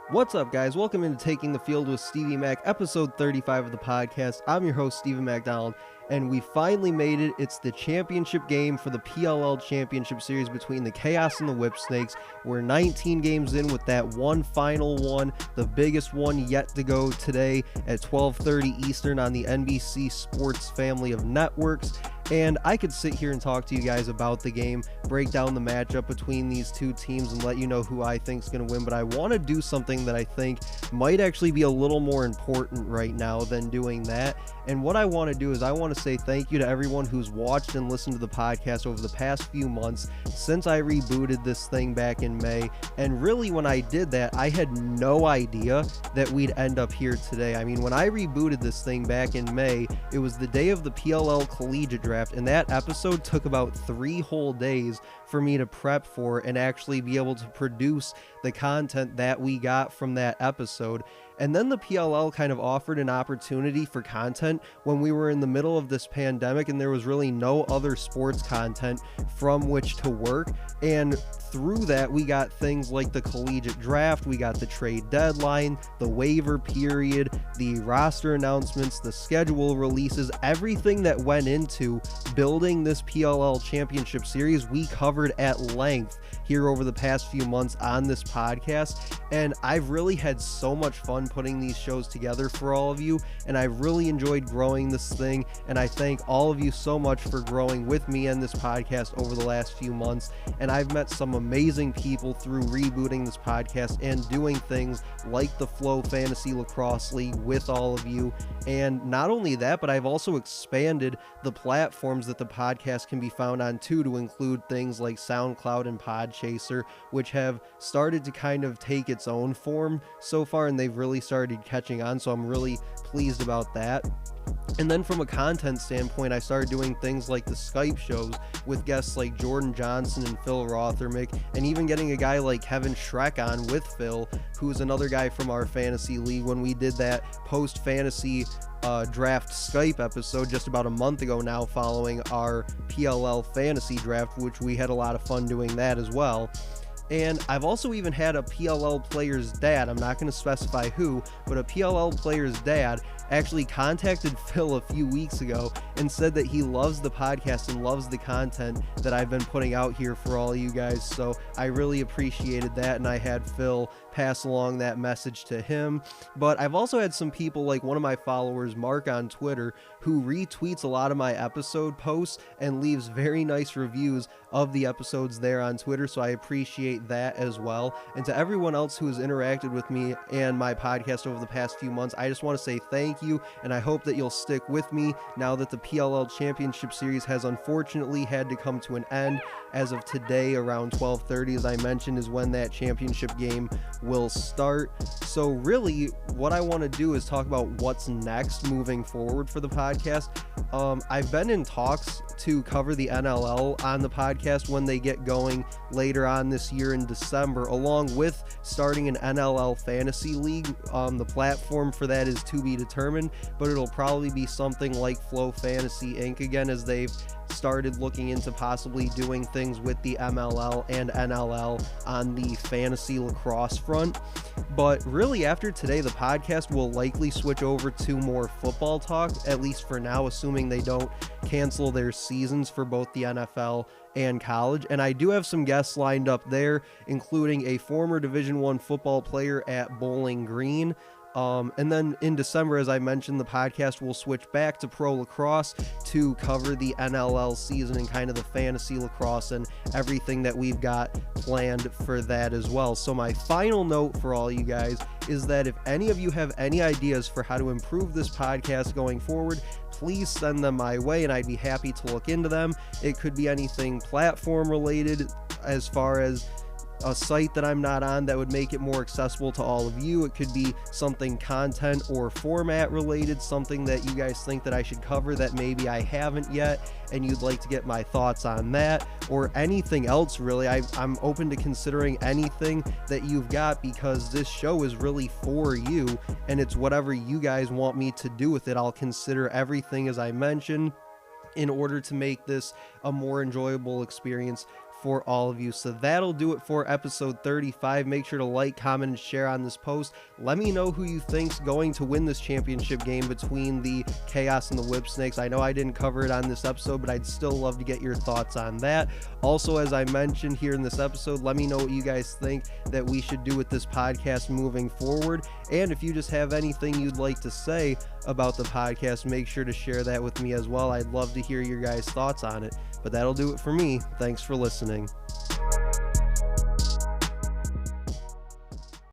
What's up, guys? Welcome into Taking the Field with Stevie Mac, episode 35 of the podcast. I'm your host, Stephen MacDonald, and we finally made it. It's the championship game for the PLL Championship Series between the Chaos and the Whipsnakes. We're 19 games in with that one final one, the biggest one yet to go today at 12:30 Eastern on the NBC Sports family of networks. And I could sit here and talk to you guys about the game, break down the matchup between these two teams, and let you know who I think is going to win. But I want to do something that I think might actually be a little more important right now than doing that. And what I want to do is I want to say thank you to everyone who's watched and listened to the podcast over the past few months since I rebooted this thing back in May. And really, when I did that, I had no idea that we'd end up here today. I mean, when I rebooted this thing back in May, it was the day of the PLL Collegiate Draft, and that episode took about 3 whole days for me to prep for and actually be able to produce the content that we got from that episode. And then the PLL kind of offered an opportunity for content when we were in the middle of this pandemic and there was really no other sports content from which to work. And through that, we got things like the collegiate draft, we got the trade deadline, the waiver period, the roster announcements, the schedule releases, everything that went into building this PLL championship series, we covered at length here over the past few months on this podcast. And I've really had so much fun putting these shows together for all of you, and I really enjoyed growing this thing, and I thank all of you so much for growing with me and this podcast over the last few months. And I've met some amazing people through rebooting this podcast and doing things like the Flow Fantasy Lacrosse League with all of you. And not only that, but I've also expanded the platforms that the podcast can be found on too, to include things like SoundCloud and Podchaser, which have started to kind of take its own form so far, and they've really started catching on, so I'm really pleased about that. And then from a content standpoint, I started doing things like the Skype shows with guests like Jordan Johnson and Phil Rothermick, and even getting a guy like Kevin Schreck on with Phil, who's another guy from our fantasy league, when we did that post-fantasy draft Skype episode just about a month ago now, following our PLL fantasy draft, which we had a lot of fun doing that as well. And I've also even had a PLL player's dad, I'm not going to specify who, but a PLL player's dad actually contacted Phil a few weeks ago and said that he loves the podcast and loves the content that I've been putting out here for all you guys. So I really appreciated that, and I had Phil pass along that message to him. But I've also had some people like one of my followers, Mark on Twitter, who retweets a lot of my episode posts and leaves very nice reviews of the episodes there on Twitter, so I appreciate that as well. And to everyone else who has interacted with me and my podcast over the past few months, I just want to say thank you, and I hope that you'll stick with me now that the PLL Championship Series has unfortunately had to come to an end. As of today, around 12:30, as I mentioned, is when that championship game will start. So really, what I want to do is talk about what's next moving forward for the podcast. I've been in talks to cover the NLL on the podcast when they get going later on this year in December, along with starting an NLL fantasy league. The platform for that is to be determined, but it'll probably be something like Flow Fantasy Inc. again, as they've started looking into possibly doing things with the MLL and NLL on the fantasy lacrosse front. But really, after today, the podcast will likely switch over to more football talk, at least for now, assuming they don't cancel their seasons for both the NFL and college. And I do have some guests lined up there, including a former Division I football player at Bowling Green. And then in December, as I mentioned, the podcast will switch back to pro lacrosse to cover the NLL season and kind of the fantasy lacrosse and everything that we've got planned for that as well. So my final note for all you guys is that if any of you have any ideas for how to improve this podcast going forward, please send them my way, and I'd be happy to look into them. It could be anything platform related, as far as a site that I'm not on that would make it more accessible to all of you. It could be something content or format related, something that you guys think that I should cover that maybe I haven't yet, and you'd like to get my thoughts on that, or anything else really. I'm open to considering anything that you've got, because this show is really for you, and it's whatever you guys want me to do with it. I'll consider everything, as I mentioned, in order to make this a more enjoyable experience for all of you. So that'll do it for episode 35. Make sure to like, comment, and share on this post. Let me know who you think's going to win this championship game between the Chaos and the Whip Snakes. I know I didn't cover it on this episode, but I'd still love to get your thoughts on that. Also, as I mentioned here in this episode, let me know what you guys think that we should do with this podcast moving forward. And if you just have anything you'd like to say about the podcast, make sure to share that with me as well. I'd love to hear your guys' thoughts on it. But that'll do it for me. Thanks for listening.